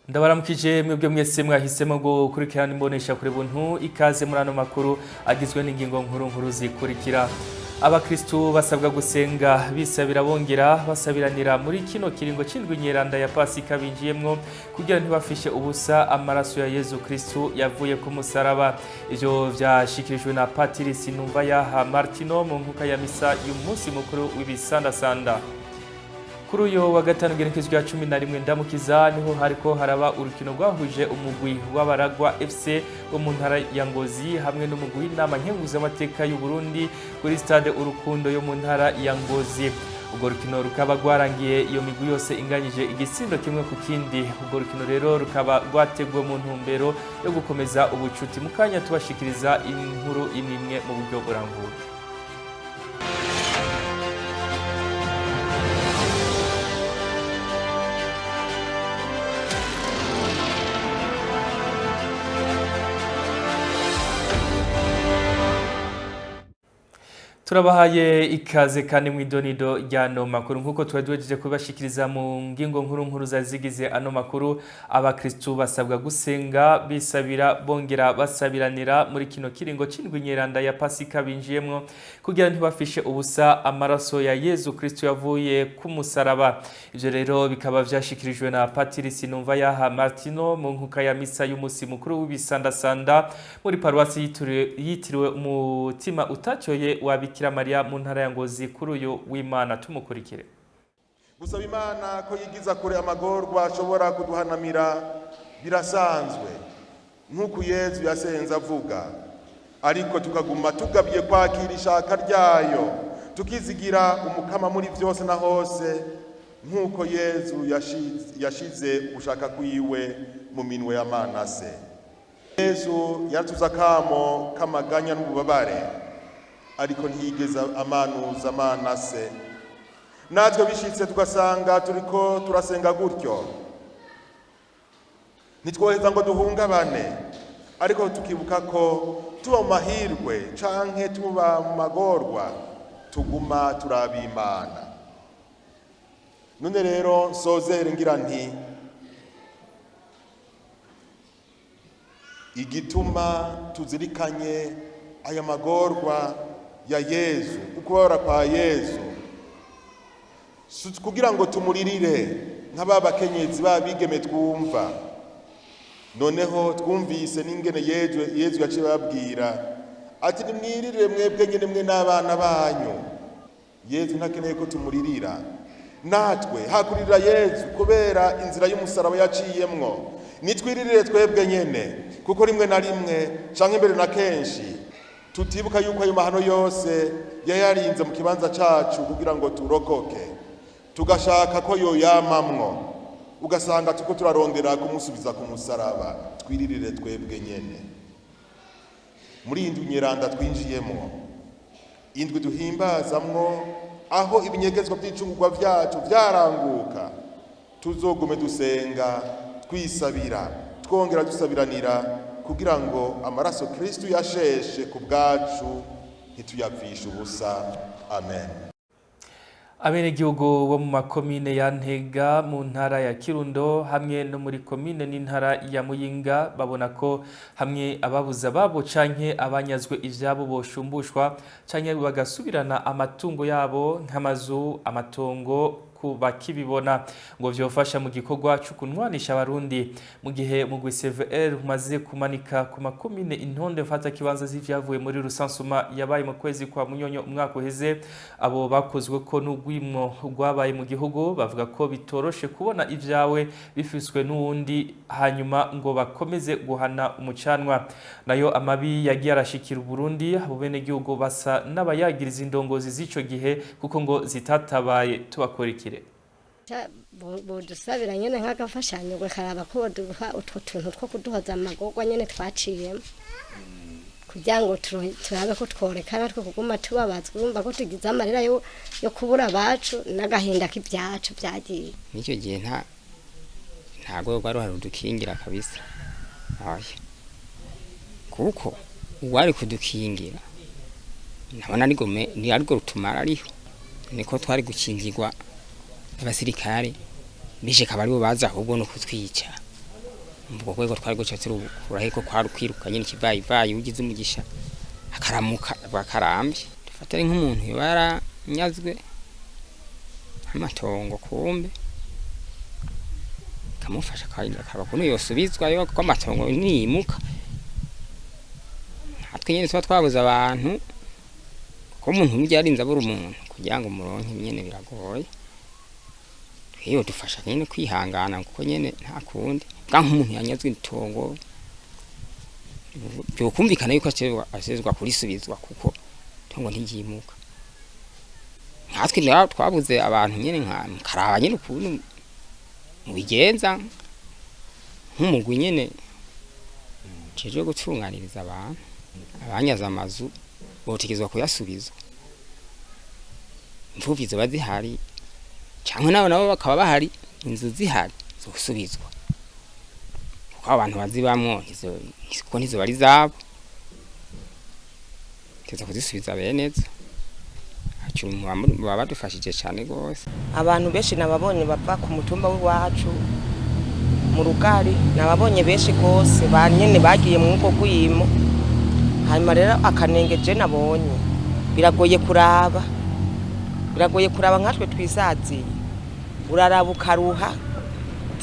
Ndabaramukije mwebwe mwese mwahisemo gukurikirana imbonesha kuri buntu ikaze muri ano makuru agizwe n'ingingo nkuru zikurikira. Abakristu basabwa gusenga bisabira bongera basabiranira muri kino kiringo c'indwi nyeranda ya Pasika binjiyemwo kugira ntibafishe ubusa amaraso ya Yezu Kristu yavuye ku musaraba. Ivyo vyashikirijwe na Patiri Sinumvayaha Martino mu nkuka ya misa y'umunsi mukuru w'ibisandasanda. Kuri uyo wa gatanu genekezwa ya 11 ndamukiza niho hariko haraba urukino rwahuje umugwi w'abaragwa FC wo mu ntara ya Ngozi hamwe n'umugwi w'inama nkenguzamateka y'u Burundi kuri stade Urukundo yo mu ntara ya Ngozi. Urwo rukino rukaba rwarangiye iyo migwi yose inganyije igisindo kimwe ku kindi. Urwo rukino rero rukaba rwategwa mu ntumbero yo gukomeza ubucuti. Mukanya tubashikiriza inkuru imwe mu buryo burambuye. Turabahaye ikaze kandi mw'idonido ry'ano makuru nkuko twaduhejeje kubashikiriza mu ngingo nkuru zazigize ano makuru. Abakristu basabwa gusenga bisabira bongera basabiranira muri kino kiringo c'indwi nyeranda ya Pasika binjiyemwo kugira ntibafishe ubusa amaraso ya Yezu Kristu yavuye ku musaraba. Ivyo rero bikaba vyashikirijwe na Patiri Sinumvayaha Martino mu nkuka ya misa y'umunsi mukuru w'ibisandasanda muri paruwasi yitiriwe umutima utacyoye wa Bikira Maria mu ntara ya Ngozi kuri uyu w'Imana. Tumukurikire. Gusaba Imana ko yigiza kure amagorwa ashobora kuduhanamira birasanzwe nk'uko Yezu yasenze avuga, ariko tukaguma tugabiye kwakira ishaka ryayo tukizigira umukama muri vyose na hose nk'uko Yezu yashize ugushaka kwiwe mu minwe ya Manase. Yezu yatuza kamo kamaganya n'ububabare, ariko ntiyigeze amanuza Manase. Natwe bishitse tugasanga turiko turasenga gutyo, nitwoheza ngo duhungabane, ariko tukibuka ko tuba mu mahirwe canke tuba mu magorwa tuguma turaba Imana. None rero nsozere ngira nti igituma tuzirikanye aya magorwa ya Yezu, ukubabara kwa Yezu, kugira ngo tumuririre nk'aba bakenyezi babigeme twumva. Noneho twumvise n'ingene Yezu yaciye babwira ati nimwirire mwebwe nyene mwe n'abana banyu. Yezu ntakeneye ko tumuririra, natwe hakurira Yezu kubera inzira y'umusaraba yaciyemwo. Nitwiririre twebwe nyene, kuko rimwe na rimwe canke imbere na kenshi tutibuka yuko ayo mahano yose yayarinze mu kibanza cacu kugira ngo turokoke, tugashaka ko yoyamamwo, ugasanga tuko turarondera kumusubiza ku musaraba. Twiririre twebwe nyene muri indwi nyeranda twinjiyemwo, indwi duhimbazamwo aho ibinyegezwa by'icungurwa vyacu vyaranguka. Tuzogume dusenga twisabira twongera dusabiranira kugira ngo amaraso Kristu yasheshe ku bwacu ntituyapfishe ubusa. Amen. Abenegihugu bo mu makomine ya Ntega mu ntara ya Kirundo hamwe no muri komine n'intara ya Muyinga babona ko hamwe ababuza babo canke abanyazwe ivyabo boshumbushwa canke bagasubirana amatungo yabo nk'amazu, amatongo bakibibona ngo vyofasha mu gikorwa cyo kunwanisha abarundi. Mu gihe mu CVR umaze kumanika ku makomine intonde mfata kibanza z'ivyavuye muri rusansuma yabaye mu kwezi kwa Munyonyo umwaka uheze, abo bakozwe ko n'ugwimwo rwabaye mu gihugu bavuga ko bitoroshe kubona ivyawe bifiswe n'uwundi hanyuma ngo bakomeze guhana umucanwa. Nayo amabi yagiye arashikira Burundi, abo bene gihugu basa n'abayagiriza indongozi z'ico gihe kuko ngo zitatabaye. Tubakurikire. Bodusabira nyene nk'agafashanyo karaba ko duha utwo tuntu two kuduhoza amagorwa nyene twaciyemo kugira ngo turabe ko tworekana two kuguma tubabazwa, urumva ko tugize amarira yo kubura abacu n'agahinda k'ibyacu byagiye. Nicyo gihe nta rwego ruhari rudukingira kabisa. Oya, kuko uwari kudukingira nabona ni ariko rutumara ariho, niko twari gukingirwa abasirikare bishe kabari bo baza ahubwo no kutwica. ubwo kwego twari gucatse uraheko kwari kwiruka nyine kivayi ugize umugisha akaramuka bakarambye dufatare nk'umuntu yaranyazwe amatongo kumbe kamufasha akaba kuno yosubizwa yo ko amatongo nimuka natwe nyine twabuze abantu ko umuntu byarinze abura umuntu kugira ngo muronke nyene biragoye iyo dufasha nyene kwihangana kuko nyene nta kundi bwa nk'umuntu yanyazwe itongo byo kumvikana yuko asezwa kurisubizwa kuko tongo ntigimuka natwe rero twabuze abantu nyene nka karaba nyene ukuntu mubigenza nk'umugwi nyene ceje gutunganiriza abantu abanyaza amazu botegezwa kuyasubiza imfuvyi ziba zihari cyangwa nabo bakaba bahari inzu zihari zo gusubizwa kuko abantu bazibamwo kuko ntizo bari zabo teza kuzisubiza beneza baba badufashije cyane rwose abantu benshi nababonye bava ku mutumba w'iwacu mu rugari nababonye benshi rwose banyene bagiye mu uko kwimo hanyuma rero akanengeje nabonye biragoye kuraba nkatwe twisaziye uraraba ukaruha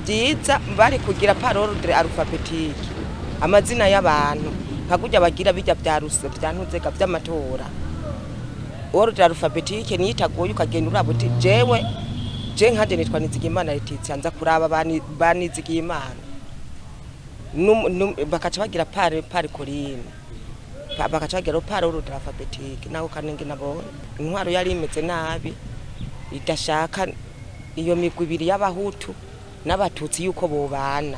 byiza bari kugira parole alphabétique amazina y'abantu nkagujya bagira bijya byaruse byantuzega by'amatora ordre alphabétique niyitagoye ukagenda urabuti je nkade nitwa Nizigimana Letitia nza kuraba banizigimana bakaca bagira pare Coline bakaca bagira pare ordre alphabétique naho kanenge nabone intwaro yari imeze nabi idashaka iyo migwi ibiri y'abahutu n'abatutsi yuko bobana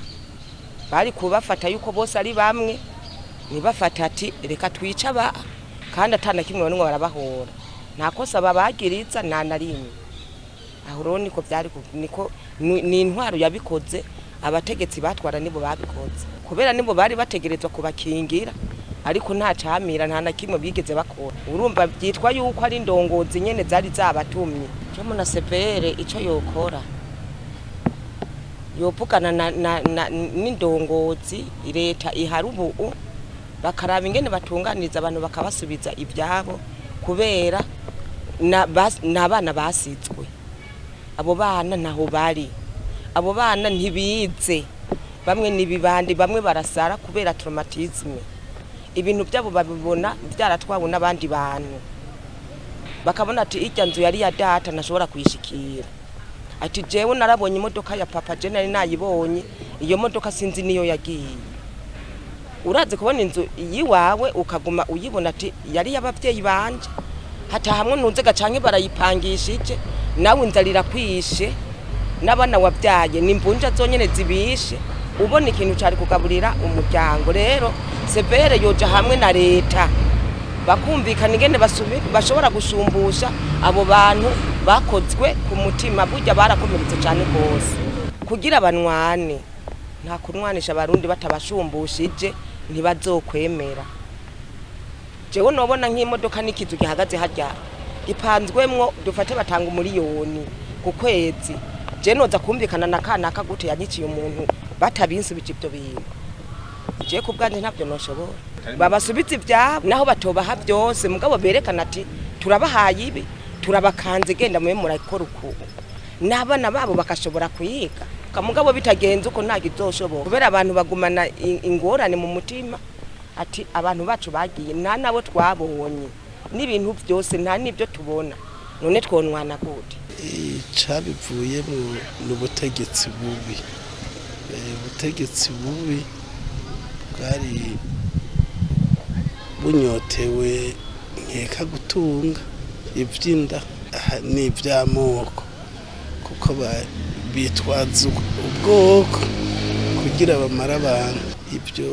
bari kubafata yuko bose ari bamwe nibafata ati reka twica ba kandi atana kimwe bamwe barabahora nta kosa babagiriza na rimwe aho niko byari niko ni intwaro yabikoze abategetsi batwara nibo babikoze kubera nibo bari bategerezwa kubakingira ariko nta camira nta na kimwe bigeze bakora urumva byitwa yuko ari ndongozi nyene zari zabatumye cyo muna CPR ico yokora yopukana n'indongozi leta iharubu bakaraba ingene batunganiza abantu bakabasubiza ibyabo kubera n'abana basitswe abo bana naho bari abo bana ntibize bamwe nibibandi bamwe barasara kubera traumatisme ibintu byabo babibona byaratwawe n'abandi bantu bakabona ati ijya nzu yari ya data nashobora kuyishikira ati jewe narabonye imodoka ya papa je nari nayibonye iyo modoka sinzi niyo yagiye uraze kubona inzu yiwawe ukaguma uyibona ati yari y'abavyeyi banje hata hamwe ntunzega canke barayipangishije nawe inzalira kwishe n'abana wabyaye nimbunja zonyene zibishe ubona ikintu cari kugaburira umuryango rero severe yoja hamwe na leta bakumvikana ingene bashobora gushumbusha abo bantu bakozwe ku mutima burya barakomeretse cyane rwose kugira abanwane nta kunwanisha abarundi batabashumbushije ntibazokwemera jewe nobona nk'imodoka n'ikizu gihagaze harya gipanzwemwo dufate batanga umuriyoni ku kwezi je noza kumvikana na kana kagute yanyiciye umuntu batabinsubije ibyo bintu je kubwanje ntabyo noshobora babasubiza ibyabo naho batobaha byose mugabo berekana ati turabahaye ibi turabakanze genda mwe murakora uko n'abana babo bakashobora kuyiga kamugabo bitagenze uko nta gizoshobora kubera abantu bagumana ingorane mu mutima ati abantu bacu bagiye nabo twabonye n'ibintu byose nta nibyo tubona none twonwana gute cabivuye mu butegetsi bubi ubutegetsi bubi bwari bunyotewe nkeka gutunga ibyinda n'iby'amoko kuko bitwaza ubwoko kugira bamara abantu ibyo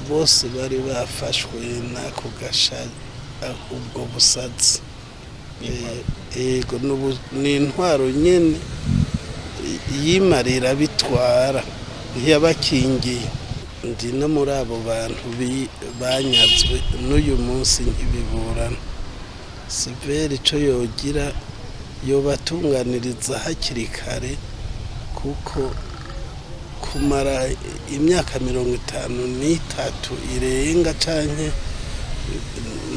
bose bari bafashwe n'ako gashari ubwo busazi yego ni intwaro nyine yimarira bitwara ntiyabakingiye ndi no muri abo bantu banyazwe n'uyu munsi ntibiburana severe icyo yogira yobatunganiriza hakiri kare kuko kumara imyaka 53 irenga canke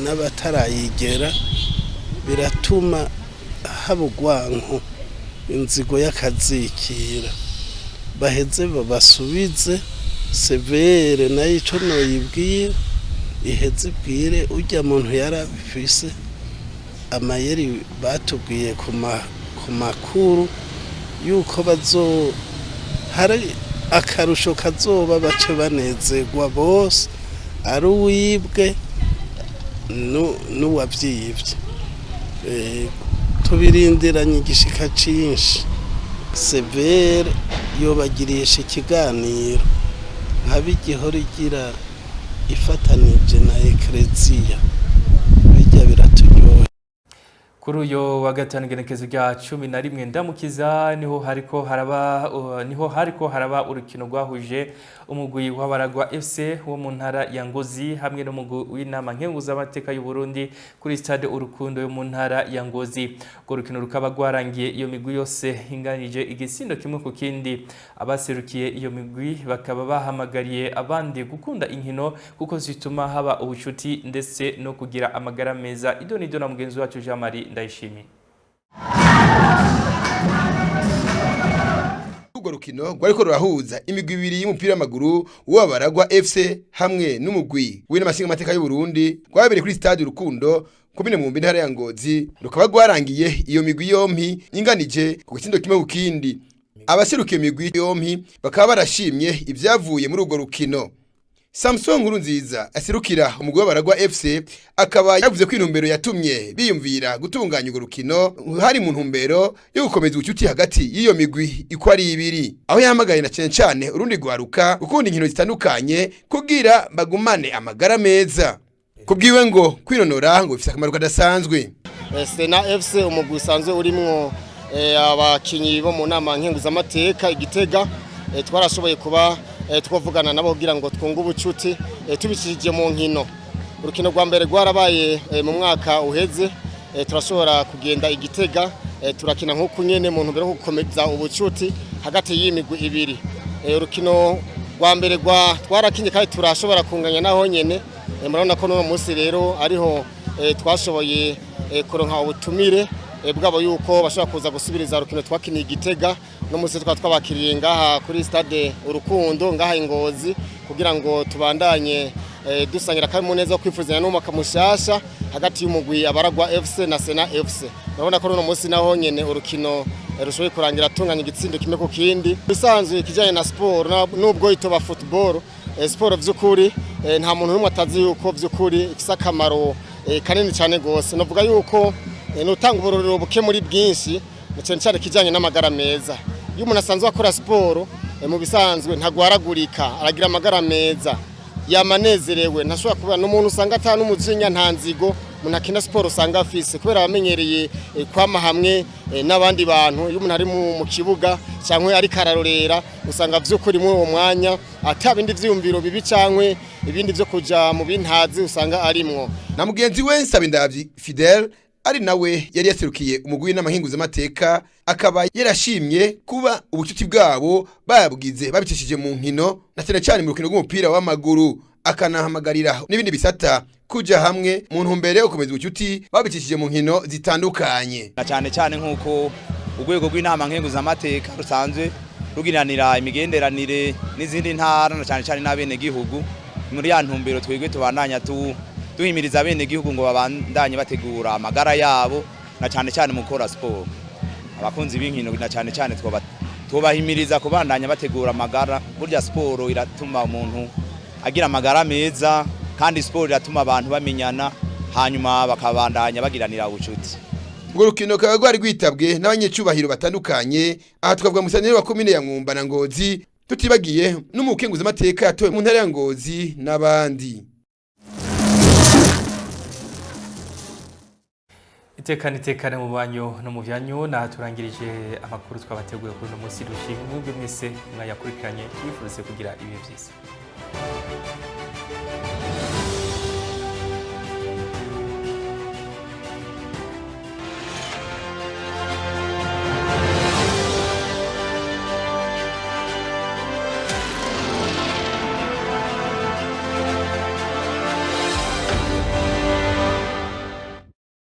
n'abatarayigera biratuma haba urwanko inzigo y'akazikira baheze babasubize severe nayo ico noyibwira iheze ibwire urya muntu yarabifise amayeri batubwiye ku makuru yuko hari akarusho kazoba bace banezerwa bose ari uwibwe n'uwavyivye tubirindiranye igishika cinshi severe yobagirisha ikiganiro nk'abigihora igira ifatanije na ekleziya bijya biraturyoha. Kuri uyo wa gatanu igenekezo rya 11 ndamukiza niho hariko haraba urukino rwahuje umugwi w'abaragwa FC wo mu ntara ya Ngozi hamwe n'umugwi w'inama nkenguzamateka y'u Burundi kuri stade Urukundo yo mu ntara ya Ngozi. Urwo rukino rukaba rwarangiye iyo migwi yose inganije igisindo kimwe ku kindi. Abaserukiye iyo migwi bakaba bahamagariye abandi gukunda inkino kuko zituma haba ubucuti ndetse no kugira amagara meza. Idonido na mugenzi wacu Jean Marie Ndayishimiye. Urwo rukino rwariko rurahuza imigwi ibiri y'umupira w'amaguru w'abaragwa FC hamwe n'umugwi w'inamashinga amateka y'u Burundi rwabereye kuri stade Urukundo komine mu ntara ya Ngozi. Rukaba rwarangiye iyo migwi yompi inganije ku gitsindo kimwe ku kindi. Abaserukiye imigwi yompi bakaba barashimye ibyavuye muri urwo rukino. Samson Nkurunziza aserukira umugwi w'abaragwa FC akaba yavuze ko intumbero yatumye biyumvira gutunganya urwo rukino hari mu ntumbero yo gukomeza ubucuti hagati y'iyo migwi iko ari ibiri, aho yahamagaye na cyane urundi gwaruka gukunda inkino zitandukanye kugira bagumane amagara meza. Kubwiwe ngo kwinonora ngo bifite akamaro kadasanzwe. Sena FC umugwi usanzwe urimwo abakinyi bo mu nama nkenguzamateka Igitega twarashoboye kuba twavugana nabo kugira ngo twunge ubucuti tubishije mu nkino. Urukino rwa mbere rwarabaye mu mwaka uheze turashobora kugenda Igitega turakina nk'uko nyene mu ntumbero yo gukomeza ubucuti hagati y'imigwi ibiri. Urukino rwa mbere twarakinye kandi turashobora kunganya naho nyene. Murabona ko no munsi rero ariho twashoboye kuronka ubutumire bwabo yuko bashobora kuza gusubiriza urukino twakiniye Igitega no munsi twabakiriye ngaha kuri stade Urukundo ngaha Ingozi kugira ngo tubandanye dusangira kandi neza kwifuzanya n'umwaka mushasha hagati y'umugwi abaragwa FC na Sena FC. Urabona ko no munsi naho nyene urukino rushoboye kurangira tunganya igitsindo kimwe ku kindi. Bisanzwe kijanye na sport nubwo itoba football sport vy'ukuri nta muntu n'umwe atazi yuko vy'ukuri ifise akamaro kanini cyane gose. Novuga yuko nutanga uburorero buke muri bwinshi cyane kijanye n'amagara meza. Iyo umuntu asanzwe akora sport mu bisanzwe ntagwaragurika aragira amagara meza yamanezerewe ntashobora kuba n'umuntu usanga atanu umujinya ntanzigo umuntu akina sport usanga afise kubera abamenyereye kwama hamwe n'abandi bantu. Iyo umuntu ari mu kibuga cyangwa ari kararorera usanga vy'ukuri muri uwo mwanya atabindi vyumviro bibi cyangwa ibindi byo kuja mu bintazi usanga arimwo. Na mugenzi we Nsabindavyi Fidel ari nawe yari yaserukiye umugwi n'amahinguzamateka akaba yarashimye kuba ubucuti bwabo babwize babicishije mu nkino na cyane mu rukino rw'umupira w'amaguru, akanahamagarira n'ibindi bisata kuja hamwe mu ntumbero yo gukomeza ubucuti babicishije mu nkino zitandukanye. Cyane nk'uko urwego rw'inama nkenguzamateka rusanzwe rugiranira imigenderanire n'izindi ntara na cyane n'abene gihugu muri ya ntumbero twegwe tubandanya duhimiriza bene gihugu ngo babandanye bategura amagara yabo na cyane mu gukora sport. Abakunzi b'inkino na cyane twobahimiriza kubandanya bategura amagara. Burya sport iratuma umuntu agira amagara meza kandi sport iratuma abantu bamenyana hanyuma bakabandanya bagiranira ubucuti. Urwo rukino kaba rwari rwitabwe n'abanyecubahiro batandukanye, aha twavuga musanire wa komine ya Mwumba na Ngozi, tutibagiye n'umukenguzamateka yatowe mu ntara ya Ngozi n'abandi. Itekane mu banyo no mu byanyu na turangirije amakuru twabateguye kuri no munsi dushimwe mwebwe mwese mwayakurikiranye twifuze kugira ibihe byiza.